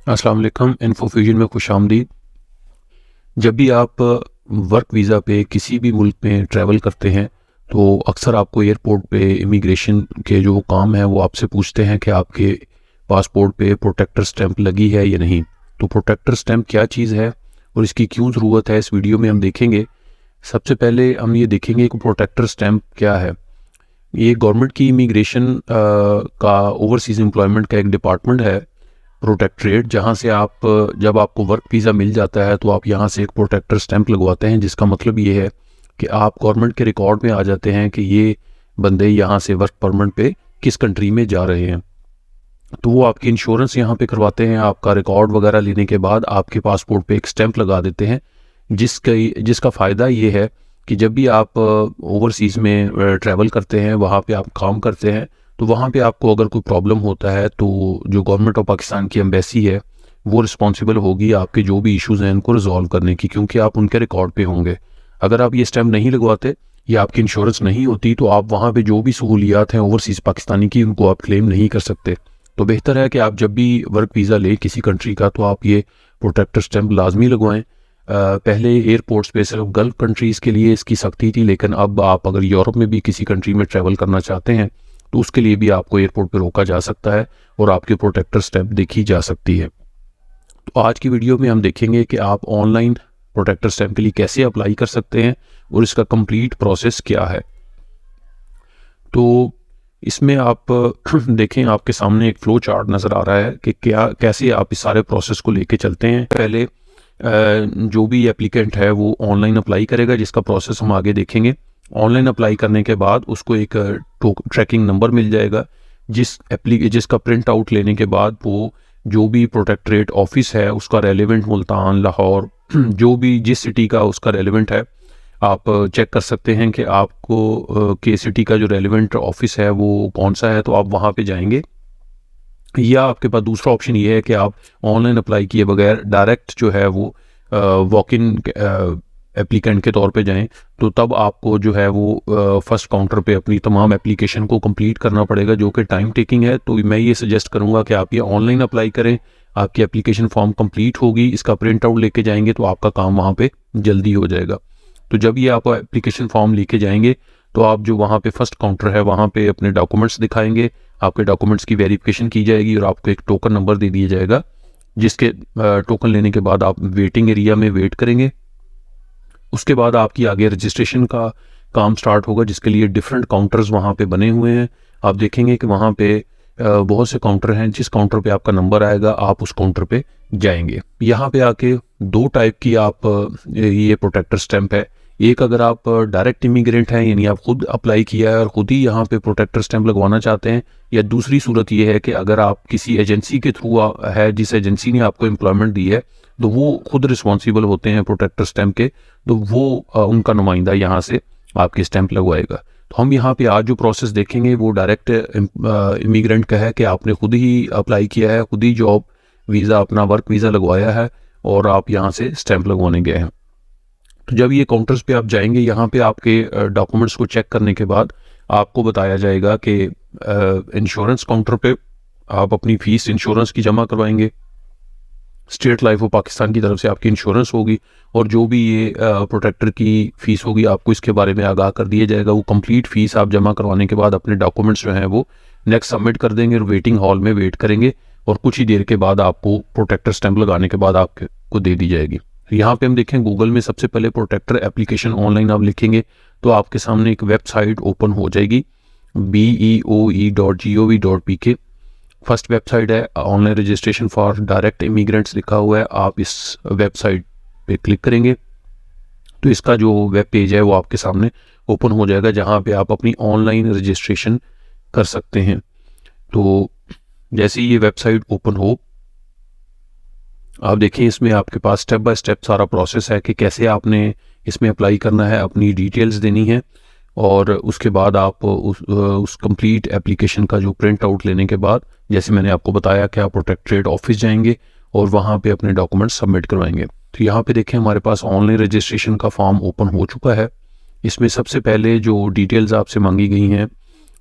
अस्सलाम वालेकुम। इन्फोफ्यूजन में खुशामदीद। जब भी आप वर्क वीज़ा पे किसी भी मुल्क में ट्रैवल करते हैं तो अक्सर आपको एयरपोर्ट पे इमिग्रेशन के जो काम है वो आपसे पूछते हैं कि आपके पासपोर्ट पे प्रोटेक्टर स्टैंप लगी है या नहीं। तो प्रोटेक्टर स्टैंप क्या चीज़ है और इसकी क्यों ज़रूरत है, इस वीडियो में हम देखेंगे। सबसे पहले हम ये देखेंगे कि प्रोटेक्टर स्टैंप क्या है। ये गवर्नमेंट की इमिग्रेशन का ओवरसीज़ एम्प्लॉयमेंट का एक डिपार्टमेंट है, प्रोटेक्टरेट, जहाँ से आप जब आपको वर्क वीज़ा मिल जाता है तो आप यहाँ से एक प्रोटेक्टर स्टैंप लगवाते हैं, जिसका मतलब ये है कि आप गवर्नमेंट के रिकॉर्ड में आ जाते हैं कि ये बंदे यहाँ से वर्क परमिट पे किस कंट्री में जा रहे हैं। तो वो आपकी इंश्योरेंस यहाँ पे करवाते हैं, आपका रिकॉर्ड वगैरह लेने के बाद आपके पासपोर्ट पे एक स्टैंप लगा देते हैं, जिसका फ़ायदा ये है कि जब भी आप ओवरसीज़ में ट्रैवल करते हैं, वहाँ पे आप काम करते हैं, तो वहाँ पे आपको अगर कोई प्रॉब्लम होता है तो जो गवर्नमेंट ऑफ पाकिस्तान की एम्बेसी है वो रिस्पॉन्सिबल होगी आपके जो भी इश्यूज़ हैं उनको रिजॉल्व करने की, क्योंकि आप उनके रिकॉर्ड पे होंगे। अगर आप ये स्टैम्प नहीं लगवाते या आपकी इंश्योरेंस नहीं होती तो आप वहाँ पे जो भी सहूलियात हैं ओवरसीज़ पाकिस्तानी की उनको आप क्लेम नहीं कर सकते। तो बेहतर है कि आप जब भी वर्क वीज़ा लें किसी कंट्री का तो आप ये प्रोटेक्टर स्टैंप लाजमी लगवाएं। पहले एयरपोर्ट्स पे सिर्फ गल्फ कंट्रीज़ के लिए इसकी सख्ती थी, लेकिन अब आप अगर यूरोप में भी किसी कंट्री में ट्रैवल करना चाहते हैं तो उसके लिए भी आपको एयरपोर्ट पे रोका जा सकता है और आपकी प्रोटेक्टर स्टैंप देखी जा सकती है। तो आज की वीडियो में हम देखेंगे कि आप ऑनलाइन प्रोटेक्टर स्टैंप के लिए कैसे अप्लाई कर सकते हैं और इसका कंप्लीट प्रोसेस क्या है। तो इसमें आप देखें, आपके सामने एक फ्लो चार्ट नज़र आ रहा है कि कैसे आप इस सारे प्रोसेस को लेके चलते हैं। पहले जो भी एप्लीकेंट है वो ऑनलाइन अप्लाई करेगा, जिसका प्रोसेस हम आगे देखेंगे। ऑनलाइन अप्लाई करने के बाद उसको एक ट्रैकिंग नंबर मिल जाएगा, जिसका प्रिंट आउट लेने के बाद वो जो भी प्रोटेक्टरेट ऑफिस है उसका रेलिवेंट मुल्तान, लाहौर, जो भी जिस सिटी का उसका रेलिवेंट है, आप चेक कर सकते हैं कि आपको के सिटी का जो रेलिवेंट ऑफिस है वो कौन सा है, तो आप वहाँ पे जाएंगे। या आपके पास दूसरा ऑप्शन ये है कि आप ऑनलाइन अप्लाई किए बगैर डायरेक्ट जो है वो वॉक इन एप्लीकेंट के तौर पे जाएं, तो तब आपको जो है वो फर्स्ट काउंटर पे अपनी तमाम एप्लीकेशन को कंप्लीट करना पड़ेगा, जो कि टाइम टेकिंग है। तो मैं ये सजेस्ट करूंगा कि आप ये ऑनलाइन अप्लाई करें, आपकी एप्लीकेशन फॉर्म कंप्लीट होगी, इसका प्रिंट आउट लेके जाएंगे तो आपका काम वहाँ पे जल्दी हो जाएगा। तो जब ये आप एप्लीकेशन फॉर्म लेके जाएंगे तो आप जो वहाँ पे फर्स्ट काउंटर है वहाँ पे अपने डॉक्यूमेंट्स दिखाएंगे, आपके डॉक्यूमेंट्स की वेरिफिकेशन की जाएगी और आपको एक टोकन नंबर दे दिया जाएगा, जिसके टोकन लेने के बाद आप वेटिंग एरिया में वेट करेंगे। उसके बाद आपकी आगे रजिस्ट्रेशन का काम स्टार्ट होगा, जिसके लिए डिफरेंट काउंटर्स वहाँ पे बने हुए हैं। आप देखेंगे कि वहाँ पे बहुत से काउंटर हैं, जिस काउंटर पे आपका नंबर आएगा आप उस काउंटर पे जाएंगे। यहाँ पे आके दो टाइप की आप ये प्रोटेक्टर स्टैंप है। एक, अगर आप डायरेक्ट इमिग्रेंट हैं, यानी आप खुद अप्लाई किया है और खुद ही यहाँ पे प्रोटेक्टर स्टैंप लगवाना चाहते हैं, या दूसरी सूरत ये है कि अगर आप किसी एजेंसी के थ्रू है, जिस एजेंसी ने आपको एम्प्लॉयमेंट दी है, तो वो खुद रिस्पॉन्सिबल होते हैं प्रोटेक्टर स्टैंप के, तो वो उनका नुमाइंदा यहाँ से आपके स्टैंप लगवाएगा। तो हम यहाँ पे आज जो प्रोसेस देखेंगे वो डायरेक्ट इमिग्रेंट का है कि आपने खुद ही अप्लाई किया है, खुद ही जॉब वीज़ा, अपना वर्क वीज़ा लगवाया है और आप यहाँ से स्टैंप लगवाने गए हैं। तो जब ये काउंटर्स पे आप जाएंगे, यहाँ पे आपके डॉक्यूमेंट्स को चेक करने के बाद आपको बताया जाएगा कि इंश्योरेंस काउंटर पे आप अपनी फ़ीस इंश्योरेंस की जमा करवाएंगे। स्टेट लाइफ ऑफ पाकिस्तान की तरफ से आपकी इंश्योरेंस होगी और जो भी ये प्रोटेक्टर की फ़ीस होगी आपको इसके बारे में आगाह कर दिया जाएगा। वो कंप्लीट फ़ीस आप जमा करवाने के बाद अपने डॉक्यूमेंट्स जो हैं वो नेक्स्ट सबमिट कर देंगे और वेटिंग हॉल में वेट करेंगे, और कुछ ही देर के बाद आपको प्रोटेक्टर स्टैंप लगाने के बाद आपको दे दी जाएगी। यहाँ पे हम देखें, गूगल में सबसे पहले प्रोटेक्टर एप्लीकेशन ऑनलाइन आप लिखेंगे तो आपके सामने एक वेबसाइट ओपन हो जाएगी, beoe.gov.pk। फर्स्ट वेबसाइट है online registration for direct immigrants लिखा हुआ है। आप इस वेबसाइट पे क्लिक करेंगे तो इसका जो वेब पेज है वो आपके सामने ओपन हो जाएगा, जहाँ पे आप अपनी ऑनलाइन रजिस्ट्रेशन कर सकते हैं। तो जैसे ही ये वेबसाइट ओपन हो, आप देखें इसमें आपके पास स्टेप बाय स्टेप सारा प्रोसेस है कि कैसे आपने इसमें अप्लाई करना है, अपनी डिटेल्स देनी है, और उसके बाद आप उस कंप्लीट एप्लीकेशन का जो प्रिंट आउट लेने के बाद, जैसे मैंने आपको बताया कि आप प्रोटेक्टरेट ऑफिस जाएंगे और वहाँ पे अपने डॉक्यूमेंट्स सबमिट करवाएंगे। तो यहाँ पे देखें हमारे पास ऑनलाइन रजिस्ट्रेशन का फॉर्म ओपन हो चुका है। इसमें सबसे पहले जो डिटेल्स आपसे मांगी गई हैं,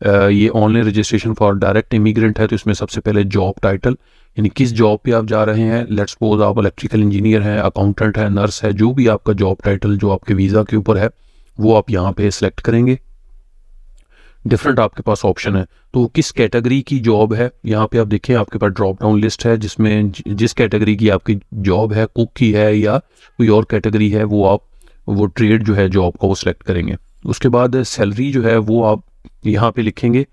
ये online registration for direct immigrant है, तो इसमें सबसे पहले जॉब टाइटल यानी किस जॉब पे आप जा रहे हैं। लेट्स सपोज आप इलेक्ट्रिकल इंजीनियर हैं, अकाउंटेंट है, नर्स है, जो भी आपका जॉब टाइटल जो आपके वीज़ा के ऊपर है वो आप यहाँ पे सिलेक्ट करेंगे। डिफरेंट आपके पास ऑप्शन है, तो किस कैटेगरी की जॉब है यहाँ पे आप देखें, आपके पास ड्रॉप डाउन लिस्ट है जिसमें जिस कैटेगरी की आपकी जॉब है, कुक की है या कोई और कैटेगरी है, वो आप वो ट्रेड जो है जॉब का वो सिलेक्ट करेंगे। उसके बाद सैलरी जो है वो आप यहाँ पे लिखेंगे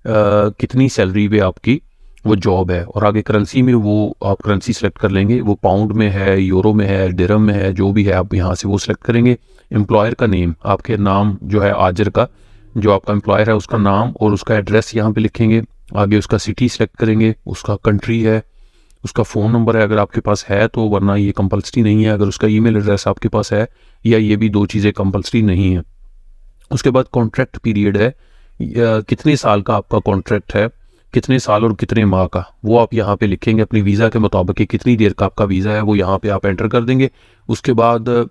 कितनी सैलरी पे आपकी वो जॉब है, और आगे करेंसी में वो आप करेंसी सेलेक्ट कर लेंगे, वो पाउंड में है, यूरो में है, दिरहम में है, जो भी है आप यहाँ से वो सिलेक्ट करेंगे। एम्प्लॉयर का नेम, आपके नाम जो है आजिर का जो आपका एम्प्लॉयर है उसका नाम और उसका एड्रेस यहाँ पे लिखेंगे। आगे उसका सिटी सेलेक्ट करेंगे, उसका कंट्री है, उसका फ़ोन नंबर है अगर आपके पास है तो, वरना ये कंपलसरी नहीं है। अगर उसका ईमेल एड्रेस आपके पास है या ये भी दो चीज़ें कंपलसरी नहीं है। उसके बाद कॉन्ट्रैक्ट पीरियड है, कितने साल का आपका कॉन्ट्रैक्ट है, कितने साल और कितने माह का, वो आप यहाँ पे लिखेंगे अपनी वीज़ा के मुताबिक कि कितनी देर का आपका वीज़ा है वो यहाँ पे आप एंटर कर देंगे। उसके बाद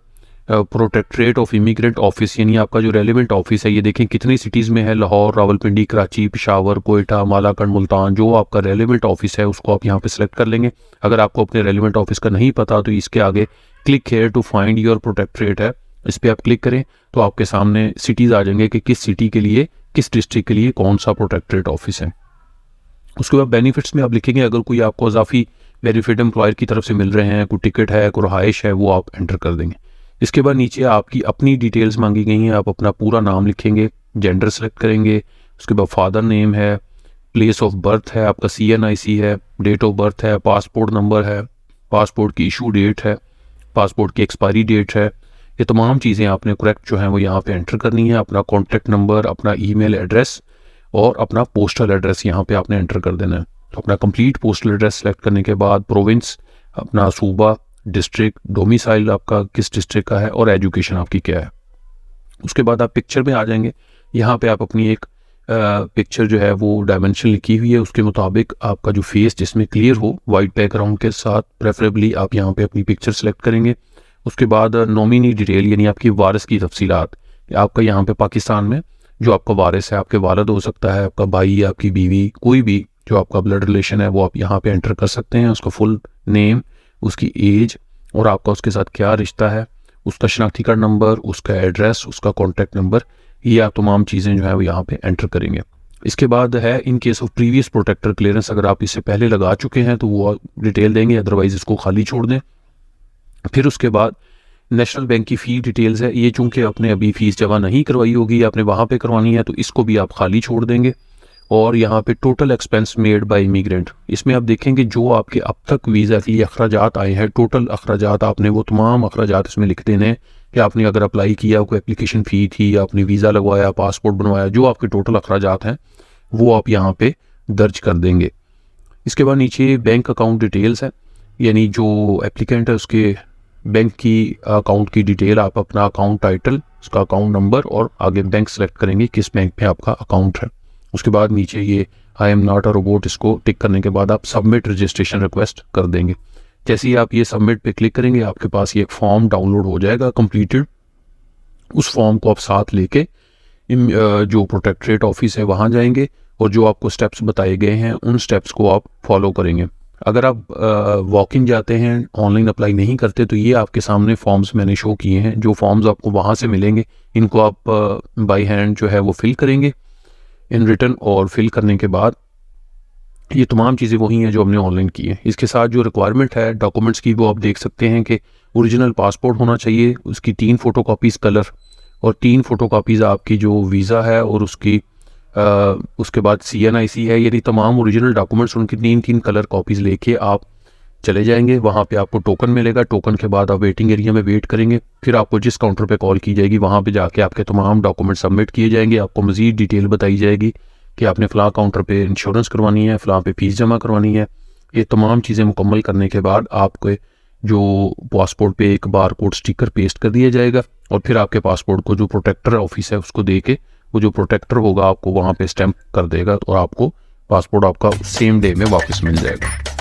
प्रोटेक्टरेट ऑफ इमिग्रेंट ऑफिस, यानी आपका जो रेलिवेंट ऑफिस है, ये देखें कितनी सिटीज़ में है, लाहौर, रावलपिंडी, कराची, पेशावर, कोयटा, मालाकंड, मुल्तान, जो आपका रेलिवेंट ऑफिस है उसको आप यहाँ पे सेलेक्ट कर लेंगे। अगर आपको अपने रेलिवेंट ऑफिस का नहीं पता तो इसके आगे click here to find your protectorate है, इस पर आप क्लिक करें तो आपके सामने सिटीज़ आ जाएंगे कि किस सिटी के लिए, किस डिस्ट्रिक्ट के लिए कौन सा प्रोटेक्टरेट ऑफिस है। उसके बाद बेनिफिट्स में आप लिखेंगे अगर कोई आपको इजाफी बेनिफिट एम्प्लॉयर की तरफ से मिल रहे हैं, कोई टिकट है, कोई रहाइश है, वो आप एंटर कर देंगे। इसके बाद नीचे आपकी अपनी डिटेल्स मांगी गई हैं, आप अपना पूरा नाम लिखेंगे, जेंडर सेलेक्ट करेंगे। उसके बाद फादर नेम है, प्लेस ऑफ बर्थ है, आपका CNIC है, डेट ऑफ बर्थ है, पासपोर्ट नंबर है, पासपोर्ट की इशू डेट है, पासपोर्ट की एक्सपायरी डेट है, ये तमाम चीज़ें आपने करेक्ट जो हैं वो यहाँ पे एंटर करनी है। अपना कॉन्टैक्ट नंबर, अपना ईमेल एड्रेस और अपना पोस्टल एड्रेस यहाँ पे आपने एंटर कर देना है। तो अपना कंप्लीट पोस्टल एड्रेस सेलेक्ट करने के बाद प्रोविंस, अपना सूबा, डिस्ट्रिक्ट, डोमिसाइल आपका किस डिस्ट्रिक्ट का है और एजुकेशन आपकी क्या है। उसके बाद आप पिक्चर में आ जाएंगे, यहाँ पे आप अपनी एक पिक्चर जो है वो डायमेंशन लिखी हुई है उसके मुताबिक आपका जो फेस जिसमें क्लियर हो वाइट बैकग्राउंड के साथ, प्रेफरेबली आप यहाँ पे अपनी पिक्चर सेलेक्ट करेंगे। उसके बाद नॉमिनी डिटेल, यानी आपकी वारिस की तफसीलात, आपका यहाँ पे पाकिस्तान में जो आपका वारिस है, आपके वालिद हो सकता है, आपका भाई, आपकी बीवी, कोई भी जो आपका ब्लड रिलेशन है वो आप यहाँ पे एंटर कर सकते हैं। उसका फुल नेम, उसकी एज और आपका उसके साथ क्या रिश्ता है, उसका शनाख्ती कार्ड नंबर, उसका एड्रेस, उसका कॉन्टैक्ट नंबर, ये आप तमाम चीज़ें जो है वो यहाँ पे एंटर करेंगे। इसके बाद है in case of previous protector clearance, अगर आप इससे पहले लगा चुके हैं तो वो डिटेल देंगे, अदरवाइज इसको खाली छोड़ दें। फिर उसके बाद नेशनल बैंक की फ़ी डिटेल्स है, ये चूँकि आपने अभी फ़ीस जमा नहीं करवाई होगी, आपने वहाँ पे करवानी है तो इसको भी आप खाली छोड़ देंगे। और यहाँ पे total expense made by immigrant, इसमें आप देखेंगे जो आपके अब तक वीज़ा के लिए अखराजात आए हैं, टोटल अखराजात आपने वो तमाम अखराजात इसमें लिख देने हैं कि आपने अगर अप्लाई किया, कोई एप्लीकेशन फ़ी थी, आपने वीज़ा लगवाया, पासपोर्ट बनवाया, जो आपके टोटल अखराजात हैं वो आप यहाँ पे दर्ज कर देंगे। इसके बाद नीचे बैंक अकाउंट डिटेल्स है, यानी जो एप्लीकेंट है उसके बैंक की अकाउंट की डिटेल, आप अपना अकाउंट टाइटल, उसका अकाउंट नंबर और आगे बैंक सेलेक्ट करेंगे किस बैंक में आपका अकाउंट है। उसके बाद नीचे ये I am not a robot, इसको टिक करने के बाद आप सबमिट रजिस्ट्रेशन रिक्वेस्ट कर देंगे। जैसे ही आप ये सबमिट पे क्लिक करेंगे आपके पास ये एक फॉर्म डाउनलोड हो जाएगा कंप्लीटेड। उस फॉर्म को आप साथ लेके जो प्रोटेक्टरेट ऑफिस है वहाँ जाएंगे और जो आपको स्टेप्स बताए गए हैं उन स्टेप्स को आप फॉलो करेंगे। अगर आप वॉक इन जाते हैं, ऑनलाइन अप्लाई नहीं करते, तो ये आपके सामने फॉर्म्स मैंने शो किए हैं, जो फॉर्म्स आपको वहाँ से मिलेंगे इनको आप बाई हैंड जो है वो फिल करेंगे इन रिटर्न, और फिल करने के बाद ये तमाम चीज़ें वही हैं जो हमने ऑनलाइन की हैं। इसके साथ जो रिक्वायरमेंट है डॉक्यूमेंट्स की वो आप देख सकते हैं कि ओरिजिनल पासपोर्ट होना चाहिए, उसकी 3 फ़ोटोकॉपीज़ कलर और 3 फ़ोटोकॉपीज़ आपकी जो वीज़ा है और उसकी उसके बाद CNIC है, यानी तमाम ओरिजिनल डॉक्यूमेंट्स उनकी 3 कलर कॉपीज़ लेके आप चले जाएंगे। वहाँ पे आपको टोकन मिलेगा, टोकन के बाद आप वेटिंग एरिया में वेट करेंगे, फिर आपको जिस काउंटर पे कॉल की जाएगी वहाँ पे जाके आपके तमाम डॉक्यूमेंट सबमिट किए जाएंगे। आपको मज़ीद डिटेल बताई जाएगी कि आपने फ़लाँ काउंटर पे इंश्योरेंस करवानी है, फ़लाँ पे फ़ीस जमा करवानी है। ये तमाम चीज़ें मुकम्मल करने के बाद आपके जो पासपोर्ट पे एक बार कोड स्टिकर पेस्ट कर दिया जाएगा और फिर आपके पासपोर्ट को जो प्रोटेक्टर ऑफिस है उसको दे के वो जो प्रोटेक्टर होगा आपको वहाँ पे स्टैंप कर देगा और आपको पासपोर्ट आपका सेम डे में वापस मिल जाएगा।